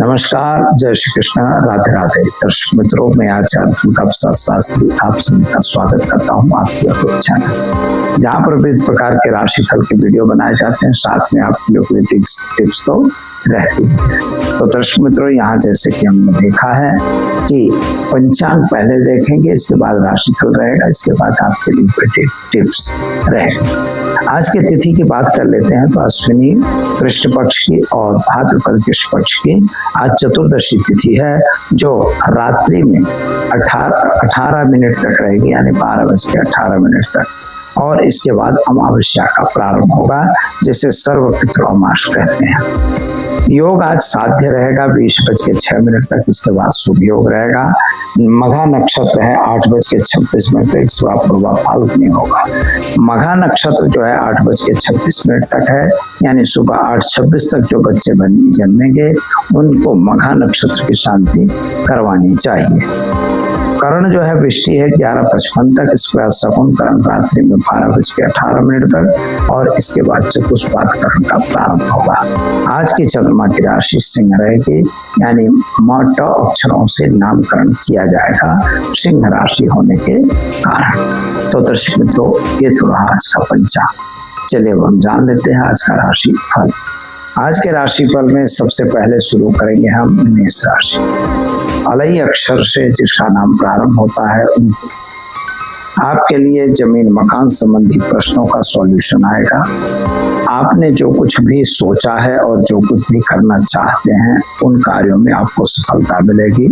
नमस्कार, जय श्री कृष्ण, राधे राधे। दर्शक मित्रों, मैं आचार्य प्रोफेसर शास्त्री आप सभी का स्वागत करता हूँ आपके अपने चैनल, जहाँ पर विभिन्न प्रकार के राशिफल के वीडियो बनाए जाते हैं, साथ में आपके लिए टिप्स तो रहती है। तो दर्शक मित्रों, यहाँ जैसे कि हमने देखा है कि पंचांग पहले देखेंगे, इसके बाद राशिफल रहेगा, इसके बाद आपके लिए टिप्स रहेंगे। आज की तिथि की बात कर लेते हैं तो अश्विनी कृष्ण पक्ष की और भाद्रपद कृष्ण पक्ष की आज चतुर्दशी तिथि है, जो रात्रि में 18 मिनट तक रहेगी, यानी 12:18 तक। और इसके बाद अमावस्या का प्रारंभ होगा, जिसे सर्व पितृअमास कहते हैं। योग आज साध्य रहेगा 20:06 तक, इसके बाद शुभ योग रहेगा। मघा नक्षत्र है 8:26 तक, इसके बाद पूर्वा फाल्गुनी होगा। मघा नक्षत्र जो है 8:26 तक है, यानी सुबह 8:26 तक जो बच्चे जन्मेंगे उनको मघा नक्षत्र की शांति करवानी चाहिए। करण जो है वृष्टि है 11:55 तक, इसके बाद शकुन करण रात्रि में 12:18 तक, और इसके बाद चतुष्पाद करण का प्रारंभ होगा। आज की चंद्रमा की राशि सिंह रहेगी, यानी मट अक्षरों से नामकरण किया जाएगा सिंह राशि होने के कारण। तो दर्शक मित्रों, ये तो रहा आज का पंचांग। चलिए हम जान लेते हैं आज का राशि फल। आज के राशिफल में सबसे पहले शुरू करेंगे हम मेष राशि। अलई अक्षर से जिसका नाम प्रारंभ होता है, आपके लिए जमीन मकान संबंधी प्रश्नों का सॉल्यूशन आएगा। आपने जो कुछ भी सोचा है और जो कुछ भी करना चाहते हैं, उन कार्यों में आपको सफलता मिलेगी।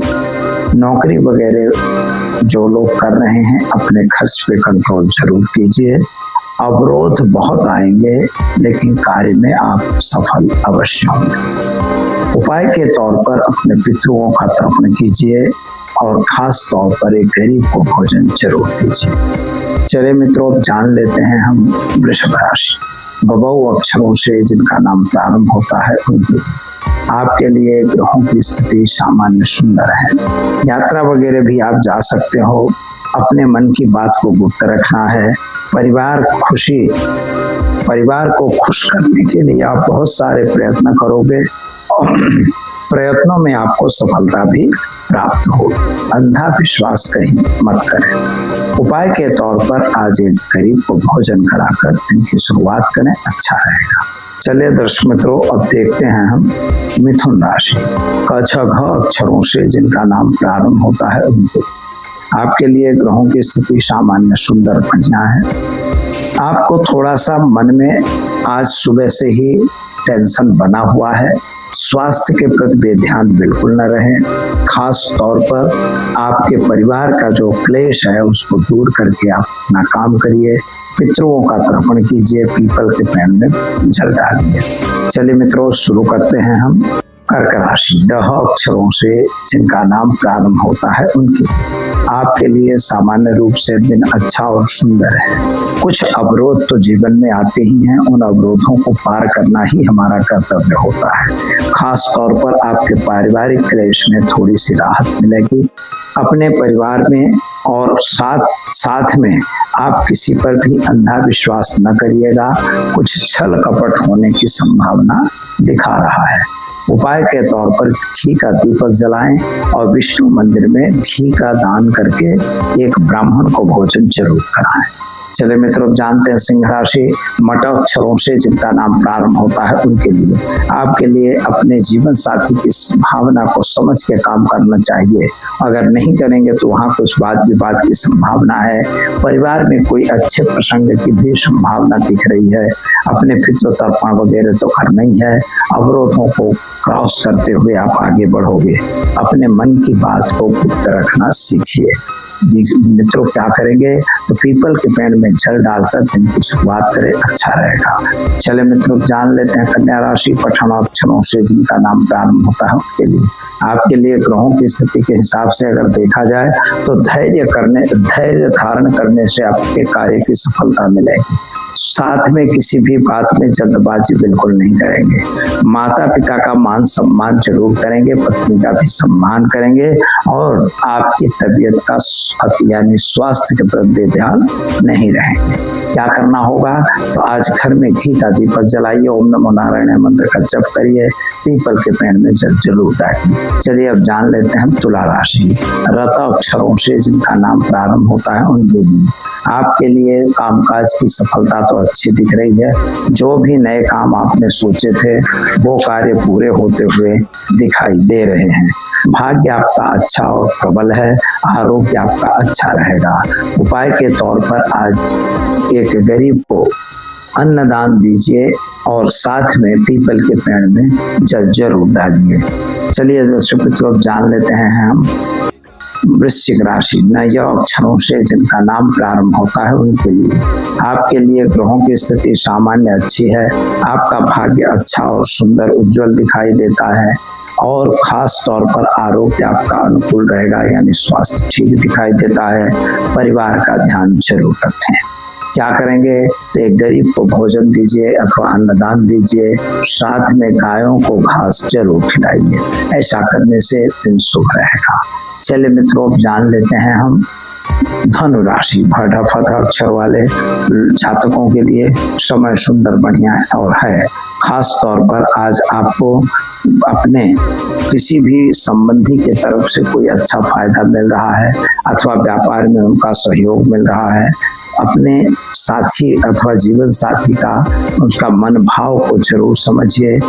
नौकरी वगैरह जो लोग कर रहे हैं, अपने खर्च पे कंट्रोल जरूर कीजिए। अवरोध बहुत आएंगे, लेकिन कार्य में आप सफल अवश्य होंगे। उपाय के तौर पर अपने पितरों का तर्पण कीजिए और खास तौर पर एक गरीब को भोजन जरूर दीजिए। चले मित्रों, जान लेते हैं हम वृषभ राशि। बबौ अक्षरों से जिनका नाम प्रारंभ होता है, उनके आपके लिए ग्रहों की स्थिति सामान्य सुंदर है। यात्रा वगैरह भी आप जा सकते हो। अपने मन की बात को गुप्त रखना है। परिवार को खुश करने के लिए आप बहुत सारे प्रयत्न करोगे और प्रयत्नों में आपको सफलता भी प्राप्त हो। अंधा विश्वास कहीं मत करें। उपाय के तौर पर आज एक गरीब को भोजन कराकर इनकी शुरुआत करें, अच्छा रहेगा। चलिए दर्शक मित्रों, अब देखते हैं हम मिथुन राशि। क छ घ अक्षरों से जिनका नाम प्रारंभ होता है, उनके आपके लिए ग्रहों की स्थिति सामान्य सुंदर बढ़िया है। आपको थोड़ा सा मन में आज सुबह से ही टेंशन बना हुआ है। स्वास्थ्य के प्रति बेध्यान बिल्कुल न रहे। खास तौर पर आपके परिवार का जो क्लेश है उसको दूर करके आप अपना काम करिए। पितरों का तर्पण कीजिए, पीपल के पेड़ में जल डालिए। चलिए मित्रों, शुरू करते हैं हम कर्क राशि। ड अक्षरों से जिनका नाम प्रारंभ होता है, उनके आपके लिए सामान्य रूप से दिन अच्छा और सुंदर है। कुछ अवरोध तो जीवन में आते ही हैं, उन अवरोधों को पार करना ही हमारा कर्तव्य होता है। खास तौर पर आपके पारिवारिक क्लेश में थोड़ी सी राहत मिलेगी। अपने परिवार में और साथ में आप किसी पर भी अंधा विश्वास न करिएगा। कुछ छल कपट होने की संभावना दिखा रहा है। उपाय के तौर पर घी का दीपक जलाएं और विष्णु मंदिर में घी का दान करके एक ब्राह्मण को भोजन जरूर कराएं। चले मित्रों, जानते हैं सिंह राशि। मट अक्षरों से जिनका नाम प्रारंभ होता है, उनके लिए आपके लिए अपने जीवन साथी की भावना को समझ के काम करना चाहिए। अगर नहीं करेंगे तो वहाँ कुछ वाद विवाद की संभावना है। परिवार में कोई अच्छे प्रसंग की भी संभावना दिख रही है। अपने पितृ तर्पण वगैरह तो करना ही है। अवरोधों को क्रॉस करते हुए आप आगे बढ़ोगे। अपने मन की बात को गुप्त रखना सीखिए। मित्रों, क्या करेंगे तो पीपल के पेड़ में जल डालकर दिन की शुरुआत करें, अच्छा रहेगा। चले मित्रों, जान लेते हैं कन्या राशि। पठन अक्षरों से जिनका नाम प्रारंभ होता है, उसके लिए आपके लिए ग्रहों की स्थिति के हिसाब से अगर देखा जाए तो धैर्य धारण करने से आपके कार्य की सफलता मिलेगी। साथ में किसी भी बात में जल्दबाजी बिल्कुल नहीं करेंगे। माता पिता का मान सम्मान जरूर करेंगे, पत्नी का भी सम्मान करेंगे, और आपकी तबीयत का यानी स्वास्थ्य के प्रति ध्यान नहीं रहेंगे। क्या करना होगा तो आज घर में घी का दीपक जलाइए, ओम नमो नारायण मंत्र का जप करिए, पीपल के पेड़ में जल जरूर डालिए। चलिए अब जान लेते हैं तुला राशि। रत अक्षरों से जिनका नाम प्रारंभ होता है उनके लिए आपके लिए कामकाज की सफलता तो अच्छी दिख रही है। जो भी नए काम आपने सोचे थे वो कार्य पूरे होते हुए दिखाई दे रहे हैं। भाग्य आपका अच्छा और प्रबल है। आरोग्य आपका अच्छा रहेगा। उपाय के तौर पर आज एक गरीब को अन्नदान दीजिए और साथ में पीपल के पेड़ में जल जरूर डालिए। चलिए दर्शक मित्रों जान लेते हैं हम वृश्चिक राशि। नय अक्षरों से जिनका नाम प्रारंभ होता है उनके लिए आपके लिए ग्रहों की स्थिति सामान्य अच्छी है। आपका भाग्य अच्छा और सुंदर उज्जवल दिखाई देता है और खास तौर पर आरोग्य आपका अनुकूल रहेगा, यानी स्वास्थ्य ठीक दिखाई देता है। परिवार का ध्यान जरूर रखें। क्या करेंगे तो एक गरीब को भोजन दीजिए अथवा अन्नदान दीजिए। साथ में गायों को घास जरूर खिलाइए। ऐसा करने से दिन शुभ रहेगा। चलिए मित्रों अब जान लेते हैं हम धनु राशि। भड़ फट अक्षर वाले जातकों के लिए समय सुंदर बढ़िया और है। खास तौर पर आज आपको अपने किसी भी संबंधी के तरफ से कोई अच्छा फायदा मिल रहा है अथवा व्यापार में उनका सहयोग मिल रहा है। अपने साथी अथवा जीवन साथी का उसका मन भाव को जरूर समझिए।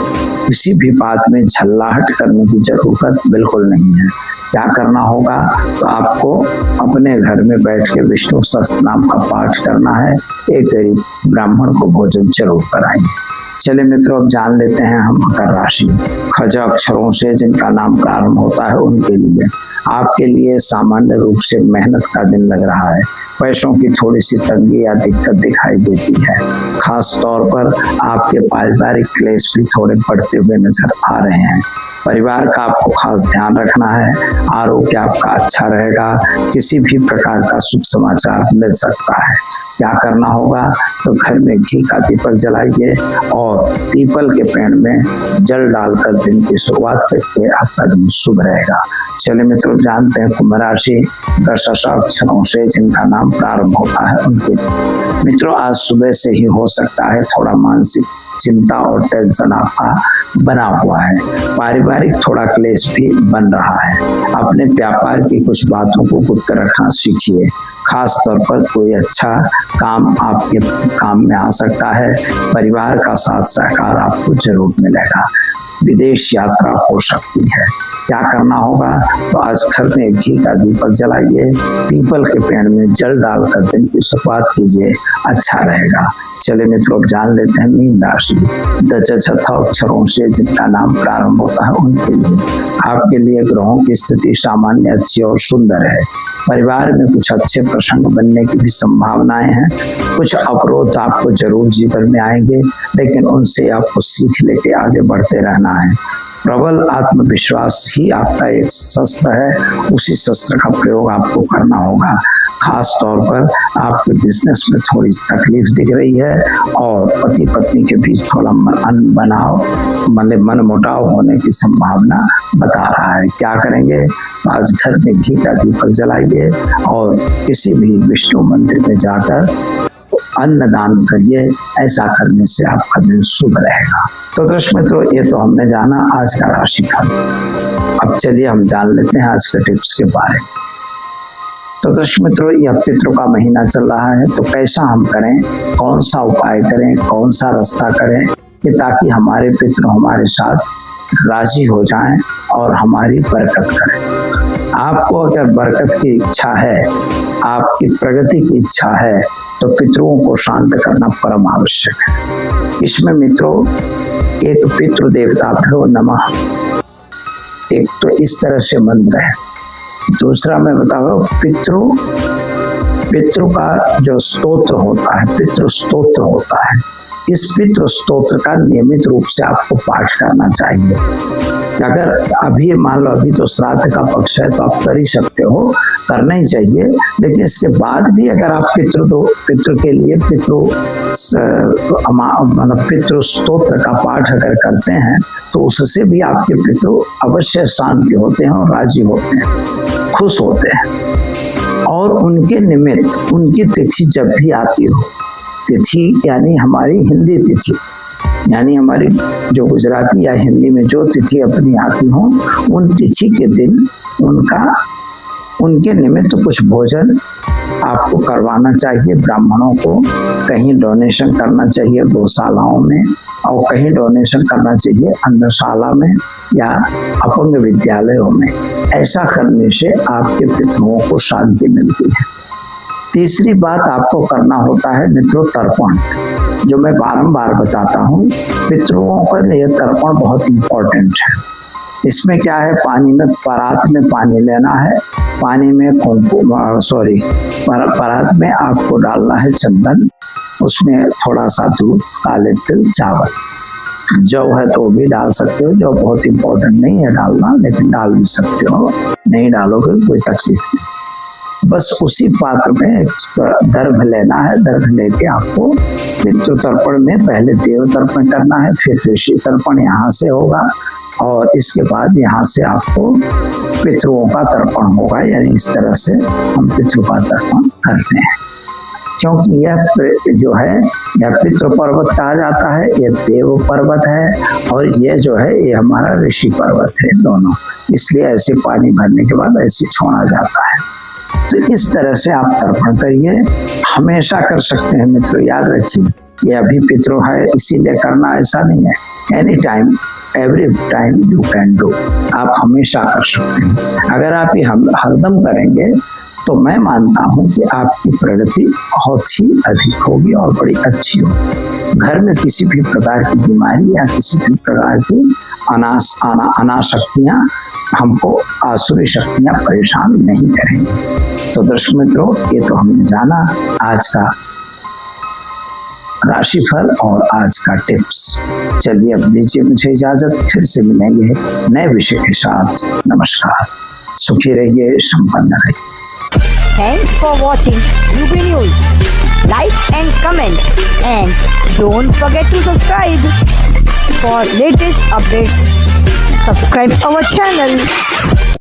किसी भी बात में झल्लाहट करने की जरूरत बिल्कुल नहीं है। क्या करना होगा तो आपको अपने घर में बैठ के विष्णु सहस्त्र नाम का पाठ करना है। एक गरीब ब्राह्मण को भोजन जरूर कराएंगे। चलिए मित्रों अब जान लेते हैं हम मकर राशि। खज अक्षरों से जिनका नाम प्रारंभ होता है उनके लिए आपके लिए सामान्य रूप से मेहनत का दिन लग रहा है। पैसों की थोड़ी सी तंगी या दिक्कत दिखाई देती है। खास तौर पर आपके पारिवारिक क्लेश भी थोड़े बढ़ते हुए नजर आ रहे हैं। परिवार का आपको खास ध्यान रखना है। आरोग्य आपका अच्छा रहेगा। किसी भी प्रकार का शुभ समाचार मिल सकता है। क्या करना होगा तो घर में घी का दीपक जलाइए और पीपल के पेड़ में जल डालकर दिन की शुरुआत करके आपका दिन शुभ रहेगा। चलिए मित्रों जानते हैं कुंभ राशि। दश अक्षरों से जिनका नाम प्रारंभ होता है उनके मित्रों आज सुबह से ही हो सकता है थोड़ा मानसिक चिंता और टेंशन आपका बना हुआ है। पारिवारिक थोड़ा क्लेश भी बन रहा है। अपने व्यापार की कुछ बातों को गुप्त रखना सीखिए। खास तौर पर कोई अच्छा काम आपके काम में आ सकता है। परिवार का साथ सहकार आपको जरूर मिलेगा। विदेश यात्रा हो सकती है। क्या करना होगा तो आज घर में घी का दीपक जलाइए। पीपल के पेड़ में जल डालकर दिन की शुरुआत कीजिए। अच्छा रहेगा। चलिए मित्रों जान लेते हैं मीन राशि। दश अक्षरों से जिनका नाम प्रारंभ होता है उनके लिए आपके लिए ग्रहों की स्थिति सामान्य अच्छी और सुंदर है। परिवार में कुछ अच्छे प्रसंग बनने की भी संभावनाएं हैं। कुछ अवरोध आपको जरूर जीवन में आएंगे, लेकिन उनसे आपको सीख लेके आगे बढ़ते रहना है। प्रबल आत्मविश्वास ही आपका एक शस्त्र है। उसी शस्त्र का प्रयोग आपको करना होगा। खास तौर पर आपके बिजनेस में थोड़ी तकलीफ दिख रही है और पति पत्नी के बीच थोड़ा मन मुटाव होने की संभावना बता रहा है। क्या करेंगे तो आज घर में घी का दीपक जलाइए और किसी भी विष्णु मंदिर में जाकर अन्नदान करिए। ऐसा करने से आपका दिन शुभ रहेगा। तो दर्शक मित्रों ये तो हमने जाना आज का राशिफल। अब चलिए हम जान लेते हैं आज के टिप्स के बारे में। तो दर्शक मित्रों यह पितरों का महीना चल रहा है, तो कैसा हम करें, कौन सा उपाय करें, कौन सा रास्ता करें कि ताकि हमारे पितरों हमारे साथ राजी हो जाएं और हमारी बरकत करें। आपको अगर बरकत की इच्छा है, आपकी प्रगति की इच्छा है, तो पितरों को शांत करना परम आवश्यक है। इसमें मित्रों एक पितृ देवताभ्यो नमः, एक तो इस तरह से मंत्र है। दूसरा मैं बताऊं पितृ का जो स्तोत्र होता है, पितृ स्तोत्र होता है। इस पितृ स्तोत्र का नियमित रूप से आपको पाठ करना चाहिए। अगर अभी मान लो अभी तो श्राद्ध का पक्ष है तो आप कर ही सकते हो, करना ही चाहिए। लेकिन इसके बाद भी अगर आप पितृ के लिए पितृ स्तोत्र का पाठ अगर करते हैं तो उससे भी आपके पितृ अवश्य शांति होते हैं और राजी होते हैं, खुश होते हैं। और उनके निमित्त उनकी तिथि जब भी आती हो, तिथि यानी हमारी हिंदी तिथि, यानी हमारी जो गुजराती या हिंदी में जो तिथि अपनी आती हो, उन तिथि के दिन उनके निमित्त कुछ भोजन आपको करवाना चाहिए। ब्राह्मणों को कहीं डोनेशन करना चाहिए गौशालाओं में, और कहीं डोनेशन करना चाहिए अन्नशाला में या अपंग विद्यालयों में। ऐसा करने से आपके पितरों को शांति मिलती है। तीसरी बात आपको करना होता है मित्रों तर्पण, जो मैं बारंबार बताता हूँ। पितरों का लिए तर्पण बहुत इंपॉर्टेंट है। इसमें क्या है, पानी में परात में पानी लेना है, पानी में परात में आपको डालना है चंदन, उसमें थोड़ा सा दूध, काले तिल, चावल, जौ है तो भी डाल सकते हो, जो बहुत इंपॉर्टेंट नहीं है डालना, लेकिन डाल भी सकते हो, नहीं डालोगे कोई तकलीफ नहीं। बस उसी पात्र में दर्भ लेना है। दर्भ लेके आपको पितृ तर्पण में पहले देव तर्पण करना है, फिर ऋषि तर्पण यहाँ से होगा, और इसके बाद यहाँ से आपको पितरों का तर्पण होगा। यानी इस तरह से हम पितरों का तर्पण करते हैं, क्योंकि यह जो है यह पितृ पर्वत कहा जाता है, यह देव पर्वत है, और यह जो है ये हमारा ऋषि पर्वत है दोनों। इसलिए ऐसे पानी भरने के बाद ऐसे छोड़ा जाता है। तो इस तरह से आप तर्पण करिए, हमेशा कर सकते हैं मित्रों, याद रखिए। ये अभी पितरों है इसीलिए करना, ऐसा नहीं है। Any time, every time you can do, आप हमेशा कर सकते हैं। अगर आप ये हरदम करेंगे तो मैं मानता हूँ कि आपकी प्रगति बहुत ही अधिक होगी और बड़ी अच्छी होगी। घर में किसी भी प्रकार की बीमारी या किसी भी प्रकार की अनाशक्तियाँ, हमको आसुरी शक्तियाँ परेशान नहीं करेंगी। तो दर्शक मित्रों, ये तो हमने जाना आज का राशिफल और आज का टिप्स। चलिए अब दीजिए मुझे इजाजत, फिर से मिलेंगे नए विषय के साथ। नमस्कार, सुखी रहिए, संपन्न रहिए। Thanks for watching UB News. Like and comment, and don't forget to subscribe for latest updates. Subscribe our channel.